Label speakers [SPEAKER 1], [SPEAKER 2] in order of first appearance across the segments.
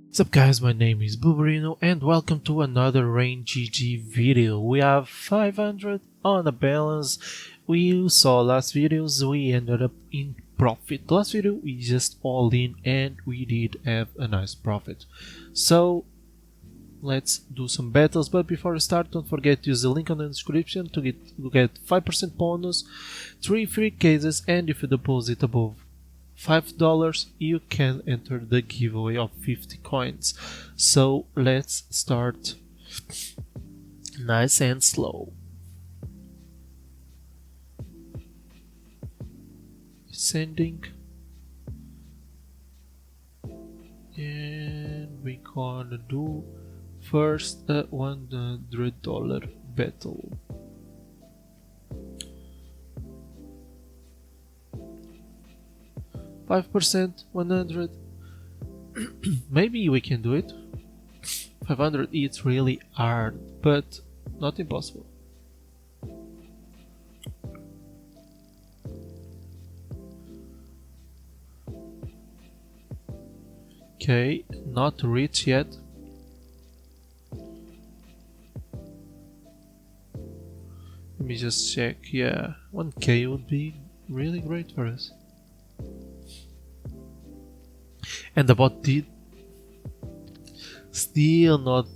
[SPEAKER 1] What's up guys, my name is Buberino and welcome to another Rain GG video. We have 500 on the balance. We saw last videos, we ended up in profit. Last video we just all in and we did have a nice profit. So let's do some battles, but before we start don't forget to use the link on the description to get 5% bonus, 3 free cases, and if you deposit above $5 you can enter the giveaway of 50 coins. So let's start nice and slow. Sending, and we gonna do first a $100 battle. %, 100. Maybe we can do it. 500, it's really hard, but not impossible. Okay, not rich yet. Let me just check. Yeah, 1k would be really great for us. And the bot did still not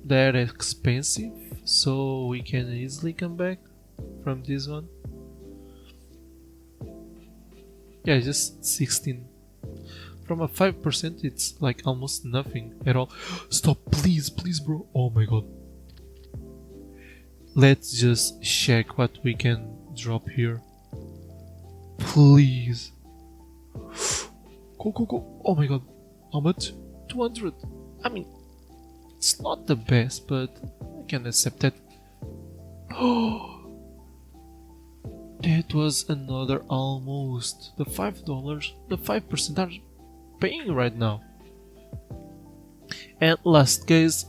[SPEAKER 1] that expensive, so we can easily come back from this one. Yeah, just 16. From a 5% it's like almost nothing at all. Stop, please, please bro. Oh my god. Let's just check what we can drop here. Please. Go, go, go. Oh my god. How much? 200. I mean, it's not the best, but I can accept that. Oh, that was another almost. The $5, the 5% are paying right now. And last case,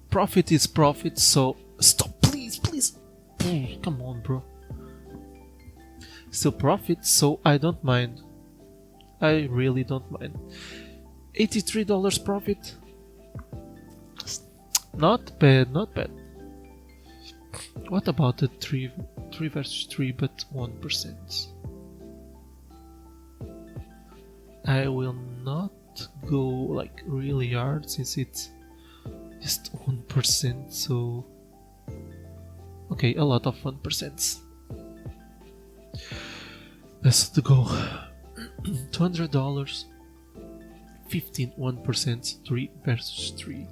[SPEAKER 1] profit is profit, so stop, please, please. Come on, bro. Still profit, so I don't mind. I really don't mind. $83 profit. Not bad, not bad. What about the 3 versus 3 but 1%? I will not go like really hard since it's just 1%, so okay, a lot of 1%. Let's go. $200, 15, 1%, 3 versus 3.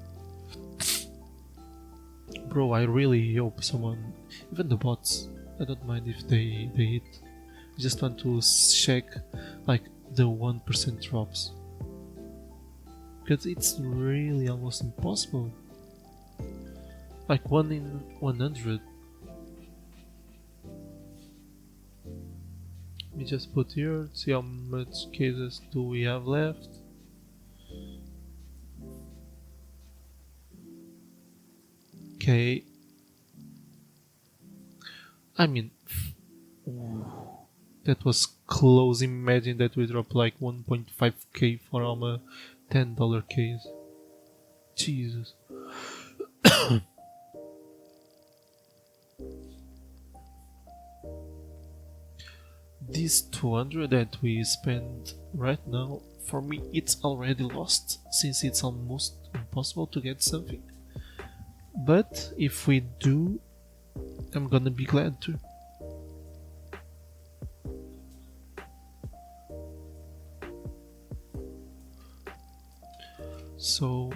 [SPEAKER 1] Bro, I really hope someone, even the bots, I don't mind if they hit. I just want to check like the 1% drops, because it's really almost impossible. Like 1 in 100. Let me just put here, see how much cases do we have left. Okay. I mean, that was close. Imagine that we drop like 1.5k for a $10 case. Jesus. This 200 that we spend right now, for me it's already lost, since it's almost impossible to get something. But if we do, I'm gonna be glad to. So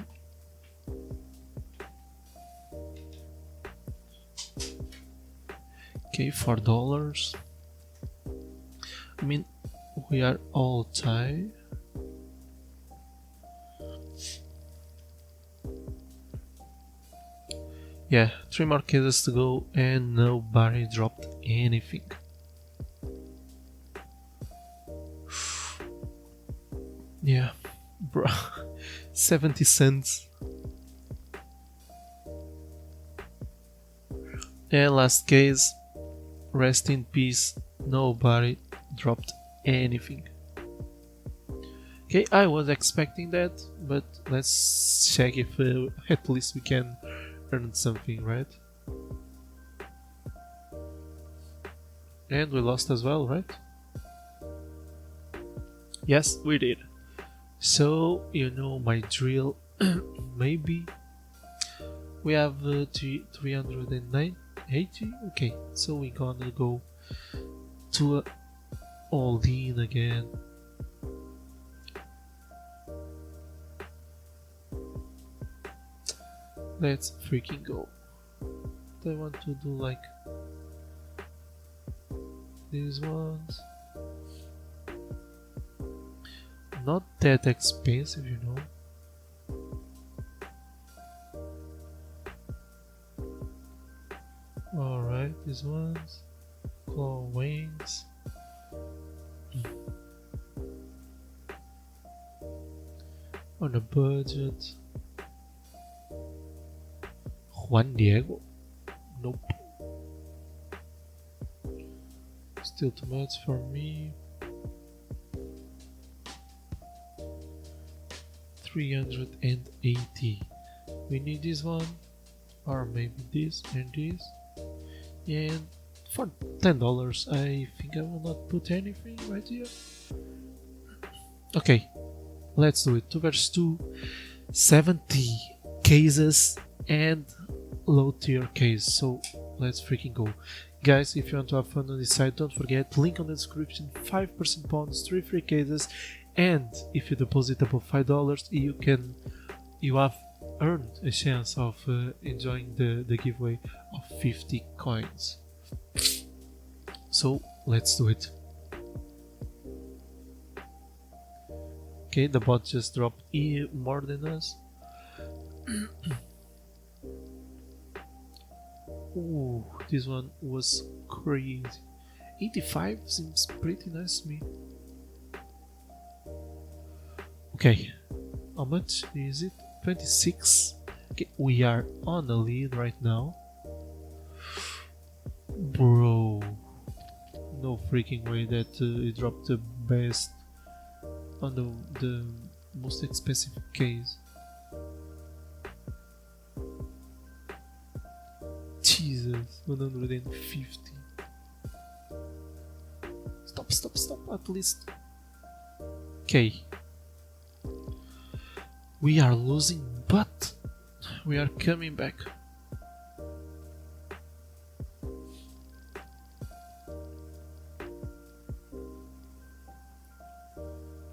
[SPEAKER 1] okay, $4. I mean, we are all tied. Yeah, 3 more cases to go and nobody dropped anything. Yeah, bro. 70 cents. And last case, rest in peace, nobody dropped anything. Okay, I was expecting that, but let's check if at least we can earn something, right? And we lost as well, right? Yes, we did. So, you know my drill. Maybe we have 380. Okay, so we're gonna go to all in again. Let's freaking go. I want to do like these ones. Not that expensive, you know. Alright, these ones. Claw wings. On a budget. Juan Diego? Nope. Still too much for me. 380. We need this one, or maybe this and this. And for $10, I think I will not put anything right here. Okay, let's do it. 2 versus 2, 70 cases and low tier case. So let's freaking go. Guys, if you want to have fun on this site, don't forget, link on the description, 5% bonus, 3 free cases, and if you deposit above $5, you have earned a chance of enjoying the giveaway of 50 coins. So let's do it. Okay, the bot just dropped more than us. Ooh, this one was crazy. 85 seems pretty nice to me. Okay, how much is it? 26. Okay, we are on the lead right now. Bro, no freaking way that it dropped the best on the most expensive case. Jesus, 150. Stop, at least. Okay. We are losing, but we are coming back.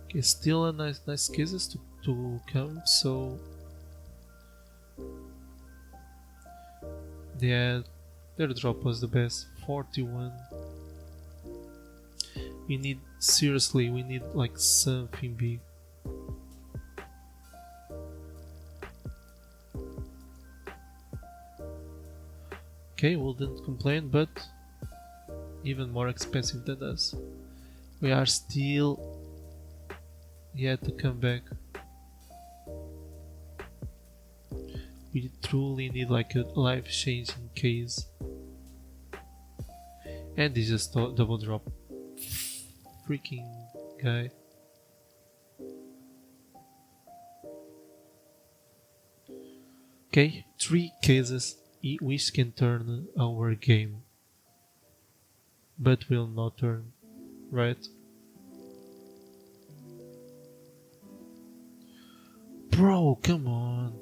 [SPEAKER 1] Okay, still a nice cases to come, so yeah, their drop was the best. 41. We need like something big. Okay, wouldn't complain, but even more expensive than us. We are still yet to come back. We truly need like a life-changing case. And this just double drop. Freaking guy. Okay, 3 cases which can turn our game, but will not turn, right? Bro, come on.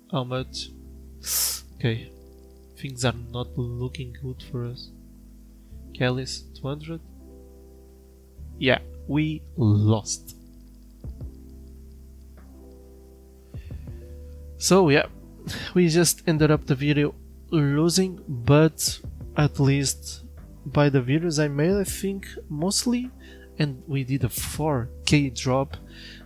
[SPEAKER 1] How much? Okay, things are not looking good for us. Kelly's 200. Yeah, we lost. So yeah, we just ended up the video losing, but at least by the videos I made, I think mostly, and we did a 4k drop,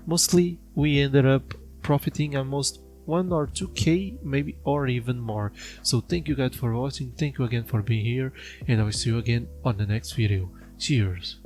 [SPEAKER 1] mostly we ended up profiting almost 1 or 2k maybe, or even more. So thank you guys for watching, thank you again for being here, and I will see you again on the next video. Cheers.